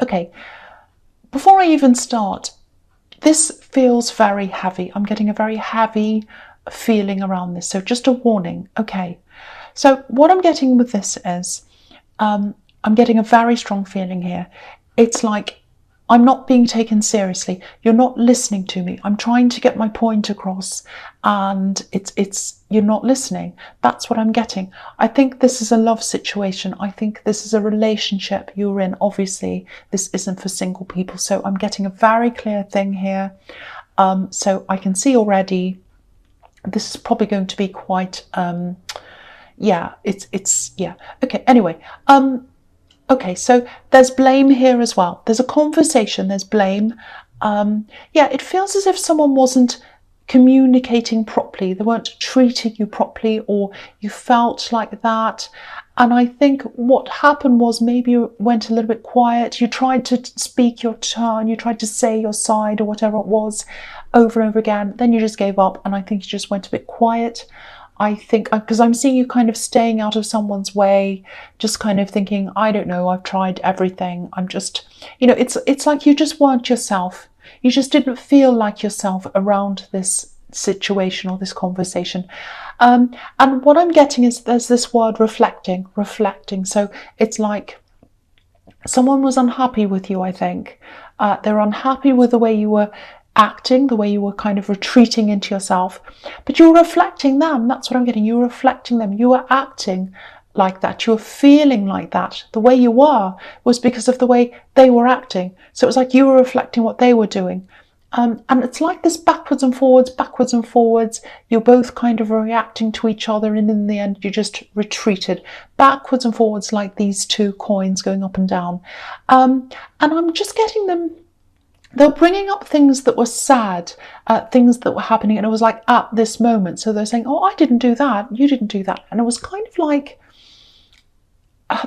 Okay, before I even start, this feels very heavy. I'm getting a very heavy feeling around this. So just a warning. Okay. So what I'm getting with this is I'm getting a very strong feeling here. It's like I'm not being taken seriously. You're not listening to me. I'm trying to get my point across, and it's you're not listening. That's what I'm getting. I think this is a love situation. I think this is a relationship you're in. Obviously, this isn't for single people. So I'm getting a very clear thing here. So I can see already this is probably going to be quite yeah, it's yeah. Okay, anyway, okay, so there's blame here as well. There's a conversation, there's blame. Yeah, it feels as if someone wasn't communicating properly. They weren't treating you properly, or you felt like that. And I think what happened was maybe you went a little bit quiet. You tried to speak your turn, you tried to say your side or whatever it was over and over again. Then you just gave up, and I think you just went a bit quiet. I think because I'm seeing you kind of staying out of someone's way, just kind of thinking, I don't know, I've tried everything. I'm just, it's like you just weren't yourself. You just didn't feel like yourself around this situation or this conversation. And what I'm getting is there's this word reflecting. So it's like someone was unhappy with you, I think. They're unhappy with the way you were acting, the way you were kind of retreating into yourself, but you were reflecting them. That's what I'm getting. You were reflecting them. You were acting like that. You were feeling like that. The way you were was because of the way they were acting. So it was like you were reflecting what they were doing. And it's like this backwards and forwards. You're both kind of reacting to each other, and in the end, you just retreated backwards and forwards like these two coins going up and down. And I'm just getting them. They're bringing up things that were sad, things that were happening, and it was like at this moment. So they're saying, oh, I didn't do that, you didn't do that. And it was kind of like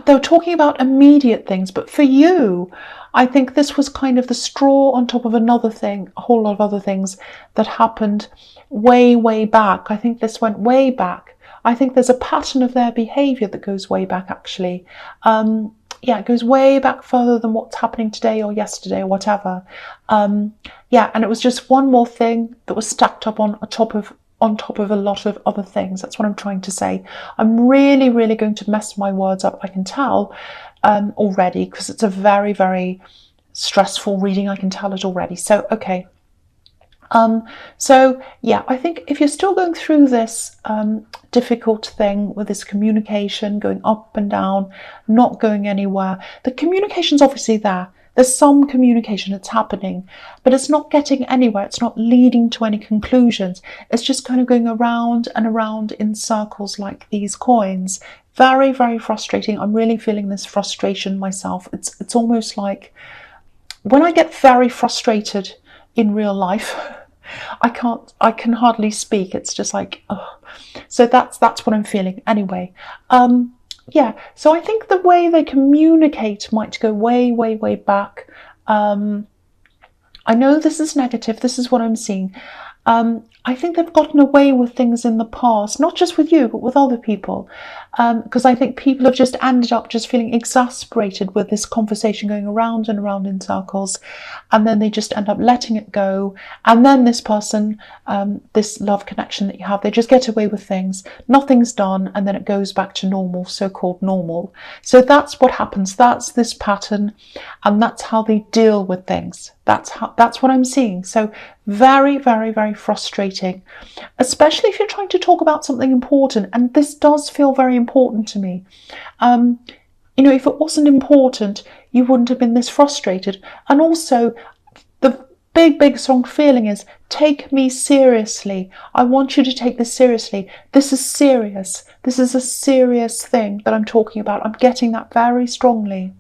they were talking about immediate things, but for you, I think this was kind of the straw on top of another thing, a whole lot of other things that happened way back. I think this went way back. I think there's a pattern of their behaviour that goes way back, actually. Yeah, it goes way back further than what's happening today or yesterday or whatever. Yeah, and it was just one more thing that was stacked up on top of a lot of other things. That's what I'm trying to say. I'm really going to mess my words up, I can tell already, because it's a very stressful reading. I can tell it already. So, okay. So yeah, I think if you're still going through this difficult thing with this communication going up and down, not going anywhere, the communication's obviously there. There's some communication that's happening, but it's not getting anywhere. It's not leading to any conclusions. It's just kind of going around and around in circles like these coins. Very frustrating. I'm really feeling this frustration myself. It's almost like when I get very frustrated in real life, I can hardly speak. It's just like, oh. So that's what I'm feeling anyway. Yeah, so I think the way they communicate might go way back. I know this is negative. This is what I'm seeing. I think they've gotten away with things in the past, not just with you, but with other people. Because I think people have just ended up just feeling exasperated with this conversation going around and around in circles. And then they just end up letting it go. And then this person, this love connection that you have, they just get away with things. Nothing's done. And then it goes back to normal, so-called normal. So that's what happens. That's this pattern. And that's how they deal with things. That's what I'm seeing. So very frustrating, especially if you're trying to talk about something important. And this does feel very important to me. If it wasn't important, you wouldn't have been this frustrated. And also, the big strong feeling is, take me seriously. I want you to take this seriously. This is serious. This is a serious thing that I'm talking about. I'm getting that very strongly.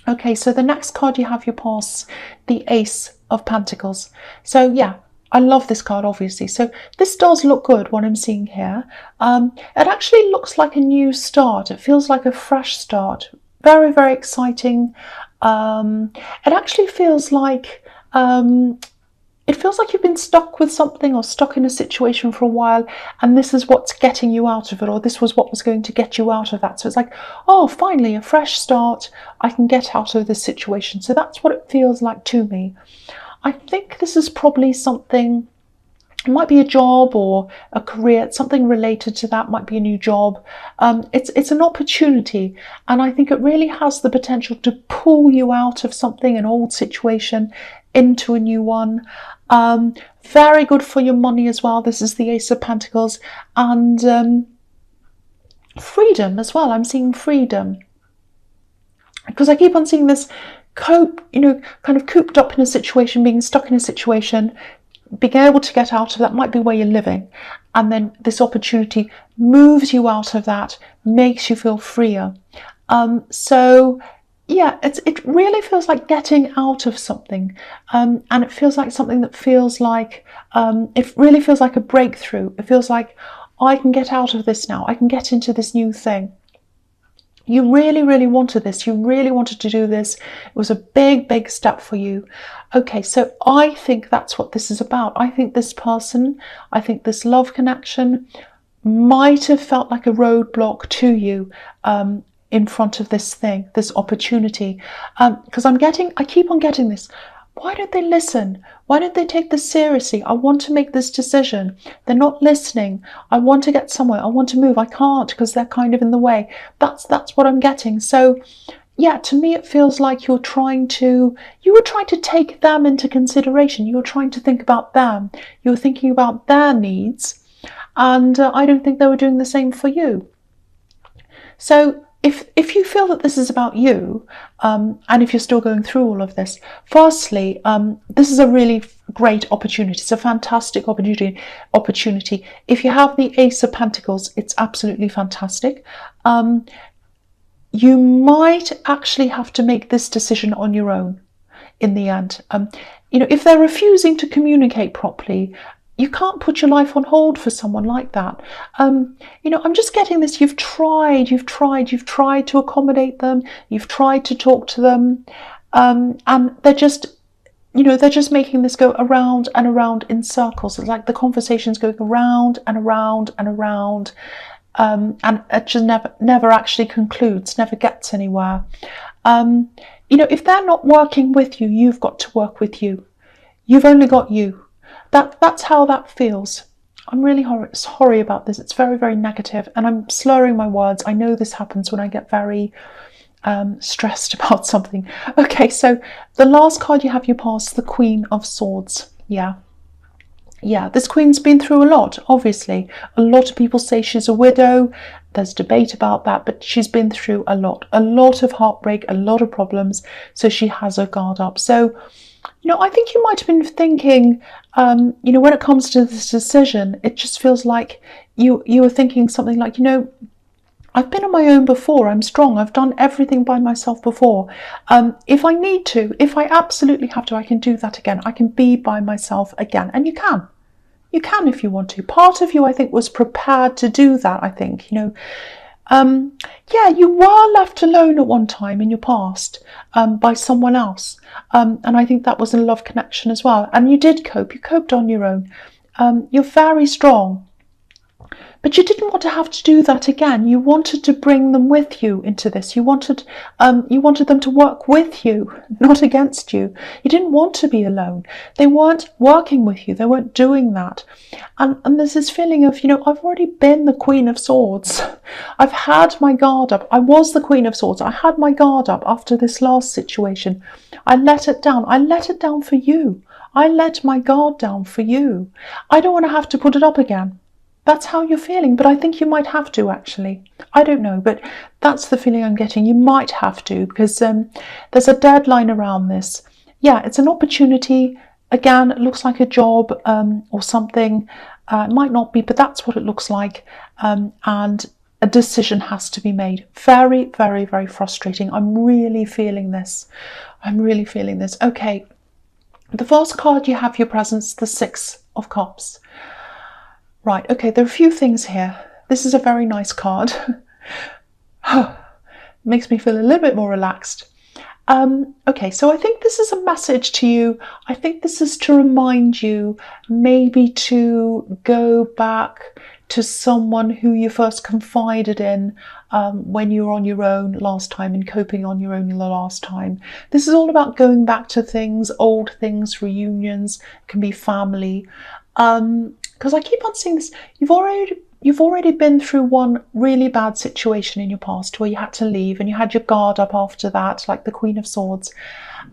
Okay, so the next card you have, you pass the Ace of Pentacles. So yeah, I love this card, obviously. So this does look good, what I'm seeing here. It actually looks like a new start. It feels like a fresh start. Very exciting. It actually feels like it feels like you've been stuck with something or stuck in a situation for a while, and this is what's getting you out of it, or this was what was going to get you out of that. So it's like, oh, finally, a fresh start. I can get out of this situation. So that's what it feels like to me. I think this is probably something, it might be a job or a career, something related to that, might be a new job. It's an opportunity, and I think it really has the potential to pull you out of something, an old situation, into a new one. Very good for your money as well. This is the Ace of Pentacles, and freedom as well. I'm seeing freedom, because I keep on seeing this kind of cooped up in a situation, being stuck in a situation, being able to get out of that. Might be where you're living, and then this opportunity moves you out of that, makes you feel freer. So yeah, it really feels like getting out of something, and it feels like something that feels like, it really feels like a breakthrough. It feels like, I can get out of this now, I can get into this new thing. You really, really wanted this. You really wanted to do this. It was a big, big step for you. Okay, so I think that's what this is about. I think this person, I think this love connection might have felt like a roadblock to you, in front of this thing, this opportunity. Because I keep on getting this. Why don't they listen? Why don't they take this seriously? I want to make this decision. They're not listening. I want to get somewhere. I want to move. I can't because they're kind of in the way. That's what I'm getting. So yeah, to me it feels like you were trying to take them into consideration. You were trying to think about them. You were thinking about their needs. And I don't think they were doing the same for you. So if you feel that this is about you, and if you're still going through all of this, firstly, this is a really great opportunity. It's a fantastic opportunity. If you have the Ace of Pentacles, it's absolutely fantastic. You might actually have to make this decision on your own in the end. If they're refusing to communicate properly, you can't put your life on hold for someone like that. I'm just getting this. You've tried to accommodate them. You've tried to talk to them, and they're just making this go around and around in circles. It's like the conversation's going around and around and around, and it just never actually concludes, never gets anywhere. If they're not working with you, you've got to work with you. You've only got you. That's how that feels. I'm really sorry about this. It's very, very negative, and I'm slurring my words. I know this happens when I get very stressed about something. Okay, so the last card you have your past, the Queen of Swords. Yeah, this queen's been through a lot, obviously. A lot of people say she's a widow. There's debate about that, but she's been through a lot of heartbreak, a lot of problems, so she has her guard up. So I think you might have been thinking, when it comes to this decision, it just feels like you were thinking something like, I've been on my own before. I'm strong. I've done everything by myself before. If I need to, if I absolutely have to, I can do that again. I can be by myself again. And you can. You can if you want to. Part of you, I think, was prepared to do that, I think. You were left alone at one time in your past by someone else. And I think that was a love connection as well. And you did cope. You coped on your own. You're very strong. But you didn't want to have to do that again. You wanted to bring them with you into this. You wanted them to work with you, not against you. You didn't want to be alone. They weren't working with you. They weren't doing that. And there's this feeling of, I've already been the Queen of Swords. I've had my guard up. I was the Queen of Swords. I had my guard up after this last situation. I let it down. I let it down for you. I let my guard down for you. I don't want to have to put it up again. That's how you're feeling, but I think you might have to, actually. I don't know, but that's the feeling I'm getting. You might have to, because there's a deadline around this. Yeah, it's an opportunity. Again, it looks like a job or something. It might not be, but that's what it looks like. And a decision has to be made. Very, very, very frustrating. I'm really feeling this. Okay, the first card you have your presence, the Six of Cups. Right, okay, there are a few things here. This is a very nice card. Makes me feel a little bit more relaxed. Okay, so I think this is a message to you. I think this is to remind you maybe to go back to someone who you first confided in when you were on your own last time and coping on your own the last time. This is all about going back to things, old things, reunions, can be family. Because I keep on seeing this, you've already been through one really bad situation in your past where you had to leave and you had your guard up after that, like the Queen of Swords.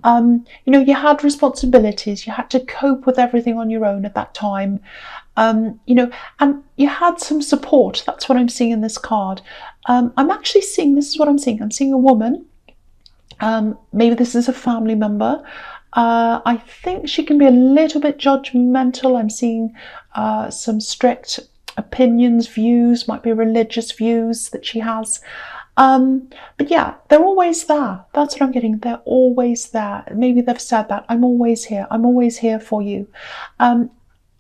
You had responsibilities, you had to cope with everything on your own at that time. And you had some support. That's what I'm seeing in this card. I'm actually seeing, this is what I'm seeing. I'm seeing a woman. Maybe this is a family member. I think she can be a little bit judgmental. I'm seeing some strict opinions, views, might be religious views that she has. But yeah, they're always there. That's what I'm getting. They're always there. Maybe they've said that. I'm always here. I'm always here for you.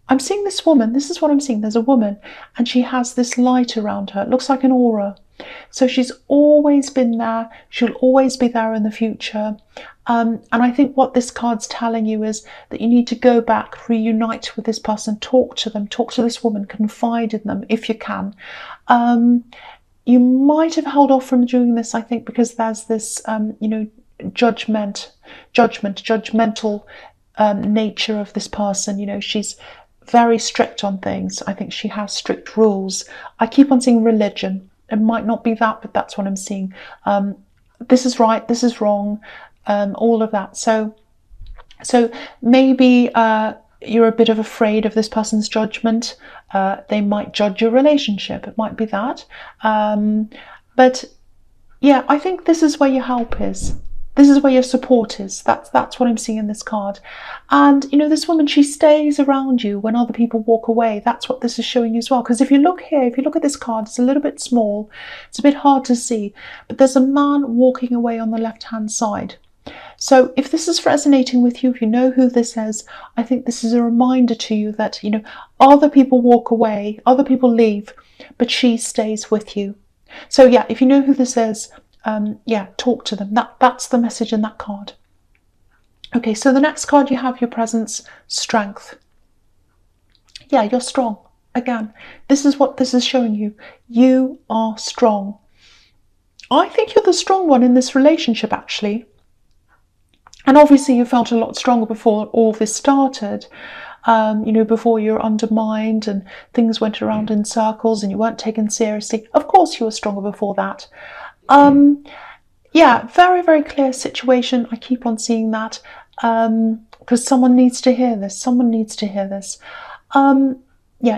I'm seeing this woman. This is what I'm seeing. There's a woman and she has this light around her. It looks like an aura. So she's always been there. She'll always be there in the future. And I think what this card's telling you is that you need to go back, reunite with this person, talk to them, talk to this woman, confide in them if you can. You might have held off from doing this, I think, because there's this, judgmental nature of this person. She's very strict on things. I think she has strict rules. I keep on seeing religion. It might not be that, but that's what I'm seeing. This is right, this is wrong, all of that. So maybe you're a bit of afraid of this person's judgment. They might judge your relationship. It might be that. But yeah, I think this is where your help is. This is where your support is. That's what I'm seeing in this card. And, this woman, she stays around you when other people walk away. That's what this is showing you as well. Because if you look here, if you look at this card, it's a little bit small. It's a bit hard to see. But there's a man walking away on the left-hand side. So if this is resonating with you, if you know who this is, I think this is a reminder to you that, other people walk away, other people leave, but she stays with you. So yeah, if you know who this is, talk to them. That's the message in that card. Okay, so the next card you have, your presence, strength. Yeah, you're strong. Again, this is what this is showing you. You are strong. I think you're the strong one in this relationship, actually. And obviously you felt a lot stronger before all this started. Before you were undermined and things went around in circles and you weren't taken seriously. Of course you were stronger before that. Very, very clear situation. I keep on seeing that because someone needs to hear this. Someone needs to hear this. You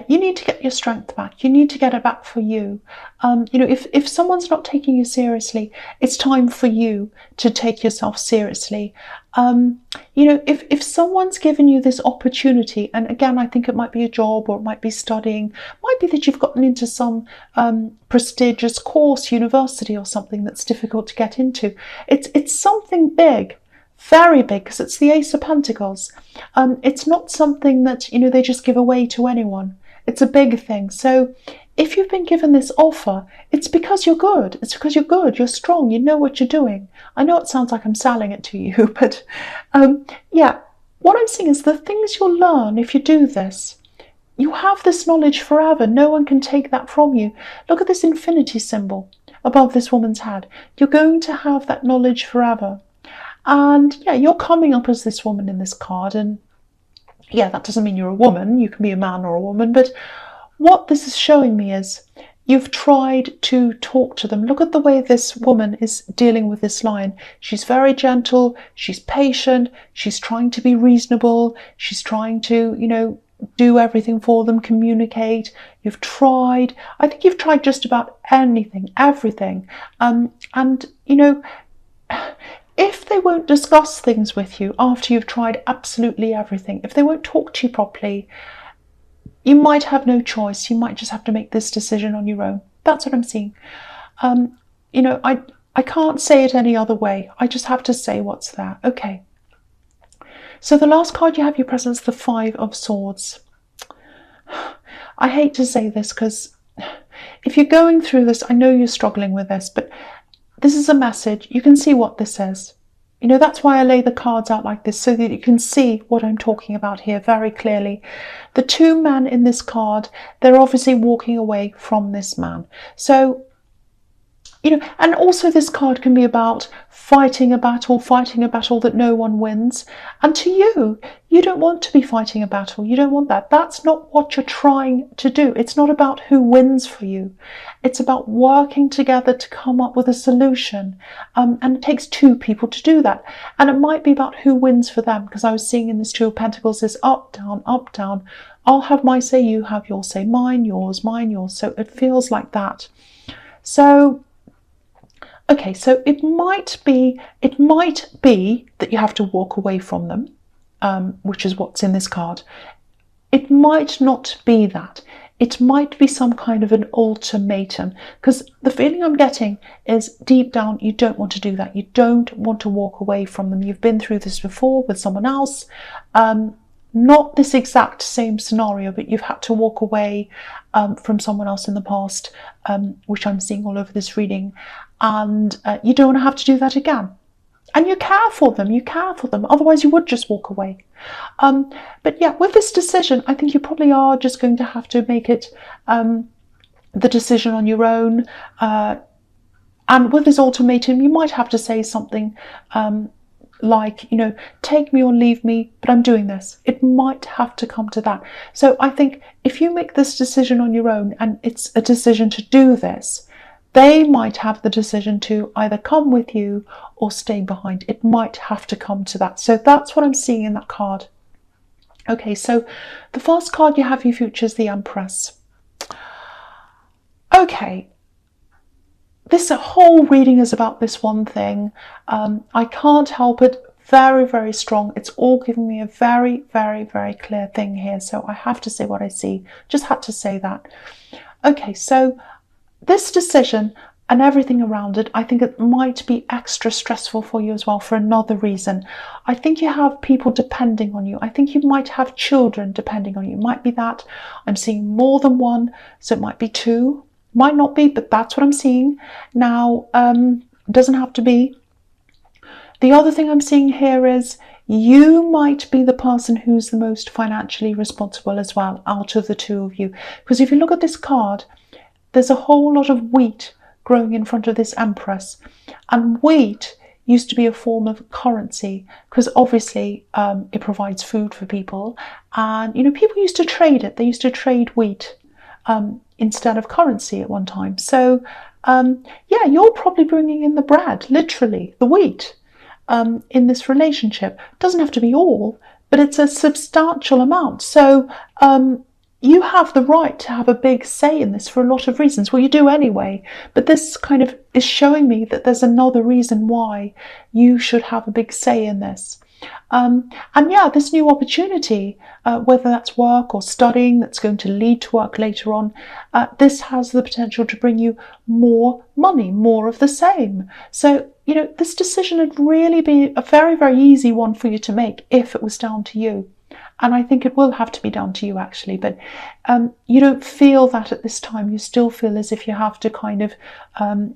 need to get your strength back. You need to get it back for you. If someone's not taking you seriously, it's time for you to take yourself seriously. If someone's given you this opportunity, and again, I think it might be a job or it might be studying, might be that you've gotten into some prestigious course, university or something that's difficult to get into. It's something big. Very big, because it's the Ace of Pentacles. It's not something that, they just give away to anyone. It's a big thing. So if you've been given this offer, it's because you're good. It's because you're good. You're strong. You know what you're doing. I know it sounds like I'm selling it to you, but what I'm saying is the things you'll learn if you do this, you have this knowledge forever. No one can take that from you. Look at this infinity symbol above this woman's head. You're going to have that knowledge forever. And you're coming up as this woman in this card, and that doesn't mean you're a woman. You can be a man or a woman, but what this is showing me is you've tried to talk to them. Look at the way this woman is dealing with this lion. She's very gentle, she's patient, she's trying to be reasonable, she's trying to, do everything for them, communicate. You've tried. I think you've tried just about anything, everything. If they won't discuss things with you after you've tried absolutely everything, if they won't talk to you properly, you might have no choice. You might just have to make this decision on your own. That's what I'm seeing. I can't say it any other way. I just have to say what's there. Okay. So the last card you have, your presence, the Five of Swords. I hate to say this because if you're going through this, I know you're struggling with this, but this is a message. You can see what this is. You know, that's why I lay the cards out like this, so that you can see what I'm talking about here very clearly. The two men in this card, they're obviously walking away from this man. So, you know, and also this card can be about fighting a battle that no one wins. And to you, you don't want to be fighting a battle. You don't want that. That's not what you're trying to do. It's not about who wins for you. It's about working together to come up with a solution. And it takes two people to do that. And it might be about who wins for them, because I was seeing in this Two of Pentacles this up, down, up, down. I'll have my say, you have your say, mine, yours. So it feels like that. So, okay, so it might be that you have to walk away from them, which is what's in this card. It might not be that. It might be some kind of an ultimatum, because the feeling I'm getting is deep down you don't want to do that. You don't want to walk away from them. You've been through this before with someone else. Not this exact same scenario, but you've had to walk away from someone else in the past, which I'm seeing all over this reading. And you don't want to have to do that again. And you care for them, otherwise you would just walk away. But yeah, with this decision, I think you probably are just going to have to make it the decision on your own. And with this ultimatum, you might have to say something like, you know, take me or leave me, but I'm doing this. It might have to come to that. So I think if you make this decision on your own, and it's a decision to do this, they might have the decision to either come with you or stay behind. It might have to come to that. So that's what I'm seeing in that card. Okay, so the first card you have for your future is the Empress. Okay, this whole reading is about this one thing. I can't help it. Very, very strong. It's all giving me a very, very, very clear thing here. So I have to say what I see. Just had to say that. Okay, so this decision and everything around it, I think it might be extra stressful for you as well for another reason. I think you have people depending on you. I think you might have children depending on you. It might be that. I'm seeing more than one, so it might be two. Might not be, but that's what I'm seeing. Now, doesn't have to be. The other thing I'm seeing here is you might be the person who's the most financially responsible as well out of the two of you. Because if you look at this card, there's a whole lot of wheat growing in front of this Empress. And wheat used to be a form of currency, because obviously it provides food for people. And, you know, people used to trade it. They used to trade wheat instead of currency at one time. So, yeah, you're probably bringing in the bread, literally, the wheat, in this relationship. It doesn't have to be all, but it's a substantial amount. So, you have the right to have a big say in this for a lot of reasons. Well, you do anyway, but this kind of is showing me that there's another reason why you should have a big say in this. And yeah, this new opportunity, whether that's work or studying, that's going to lead to work later on, this has the potential to bring you more money, more of the same. So, you know, this decision would really be a very, very easy one for you to make if it was down to you. And I think it will have to be down to you, actually. But you don't feel that at this time. You still feel as if you have to kind of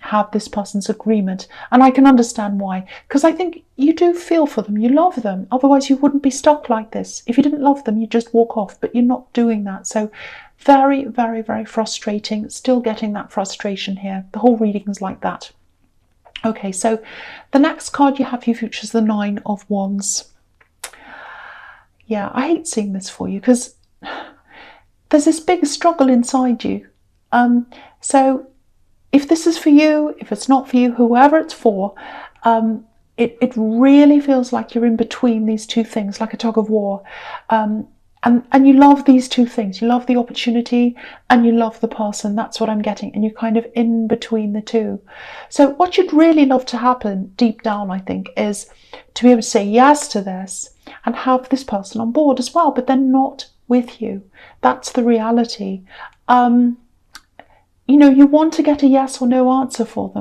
have this person's agreement. And I can understand why. Because I think you do feel for them. You love them. Otherwise, you wouldn't be stuck like this. If you didn't love them, you'd just walk off. But you're not doing that. So very, very, very frustrating. Still getting that frustration here. The whole reading is like that. Okay, so the next card you have for your future is the Nine of Wands. Yeah, I hate seeing this for you because there's this big struggle inside you. So if this is for you, if it's not for you, whoever it's for, it really feels like you're in between these two things, like a tug of war. And you love these two things. You love the opportunity and you love the person. That's what I'm getting. And you're kind of in between the two. So what you'd really love to happen deep down, I think, is to be able to say yes to this and have this person on board as well, but they're not with you. That's the reality. You know, you want to get a yes or no answer from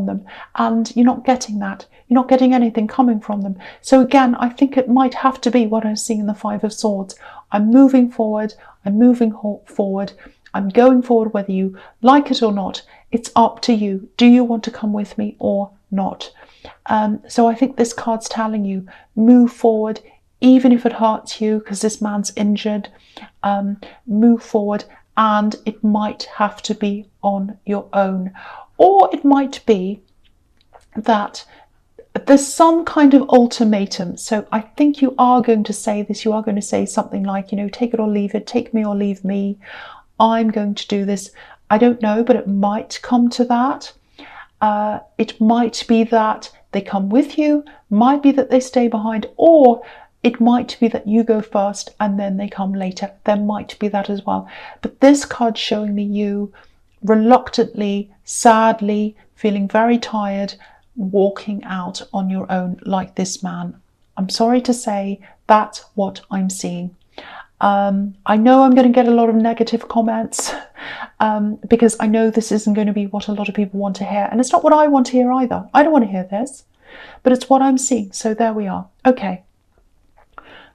them, and you're not getting that. You're not getting anything coming from them. So again, I think it might have to be what I'm seeing in the Five of Swords. I'm moving forward. I'm moving forward. I'm going forward whether you like it or not. It's up to you. Do you want to come with me or not. So I think this card's telling you, move forward, even if it hurts you, because this man's injured. Move forward, and it might have to be on your own. Or it might be that there's some kind of ultimatum. So I think you are going to say this. You are going to say something like, you know, take it or leave it, take me or leave me. I'm going to do this. I don't know, but it might come to that. It might be that they come with you, might be that they stay behind, or it might be that you go first and then they come later. There might be that as well. But this card's showing me you reluctantly, sadly, feeling very tired, walking out on your own like this man. I'm sorry to say, that's what I'm seeing. I know I'm going to get a lot of negative comments because I know this isn't going to be what a lot of people want to hear, and it's not what I want to hear either. I don't want to hear this, but it's what I'm seeing. So there we are. Okay,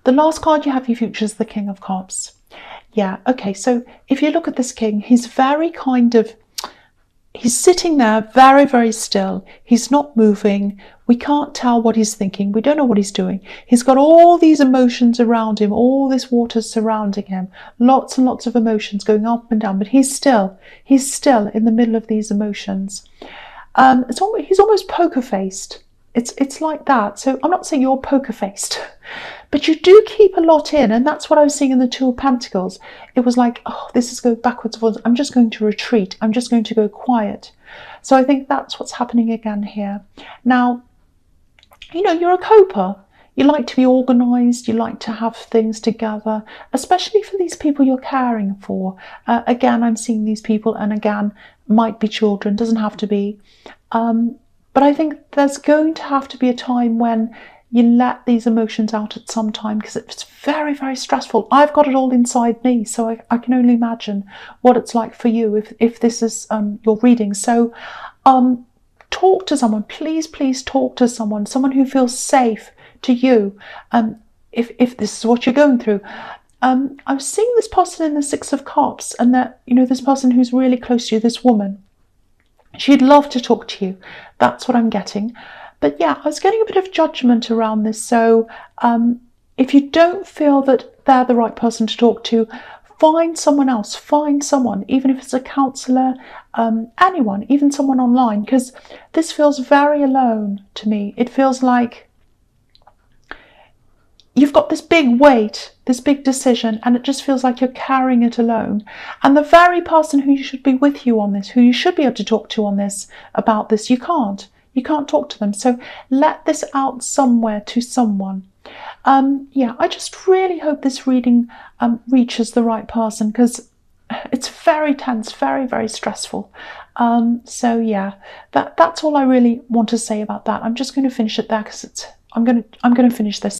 the last card you have for your future is the King of Cups. Yeah, okay, so if you look at this king, he's very kind of, he's sitting there very, very still. He's not moving. We can't tell what he's thinking. We don't know what he's doing. He's got all these emotions around him, all this water surrounding him, lots and lots of emotions going up and down, but he's still in the middle of these emotions. He's almost poker-faced. It's like that. So I'm not saying you're poker-faced, but you do keep a lot in, and that's what I was seeing in the Two of Pentacles. It was like, oh, this is going backwards and forwards. I'm just going to retreat. I'm just going to go quiet. So I think that's what's happening again here. Now, you know, you're a coper. You like to be organised. You like to have things together, especially for these people you're caring for. Again, I'm seeing these people, and again, might be children, doesn't have to be. But I think there's going to have to be a time when you let these emotions out at some time, because it's very, very stressful. I've got it all inside me, so I can only imagine what it's like for you if this is your reading. So talk to someone. Please talk to someone who feels safe to you, if this is what you're going through. I was seeing this person in the Six of Cups, and that, you know, this person who's really close to you, this woman, she'd love to talk to you. That's what I'm getting. But yeah, I was getting a bit of judgment around this. So if you don't feel that they're the right person to talk to, find someone else. Find someone, even if it's a counsellor, anyone, even someone online, because this feels very alone to me. It feels like you've got this big weight, this big decision, and it just feels like you're carrying it alone. And the very person who you should be with you on this, who you should be able to talk to on this, about this, you can't. You can't talk to them. So let this out somewhere to someone. Yeah, I just really hope this reading reaches the right person, because it's very tense, very, very stressful. So yeah, that's all I really want to say about that. I'm just going to finish it there, because I'm going to finish this.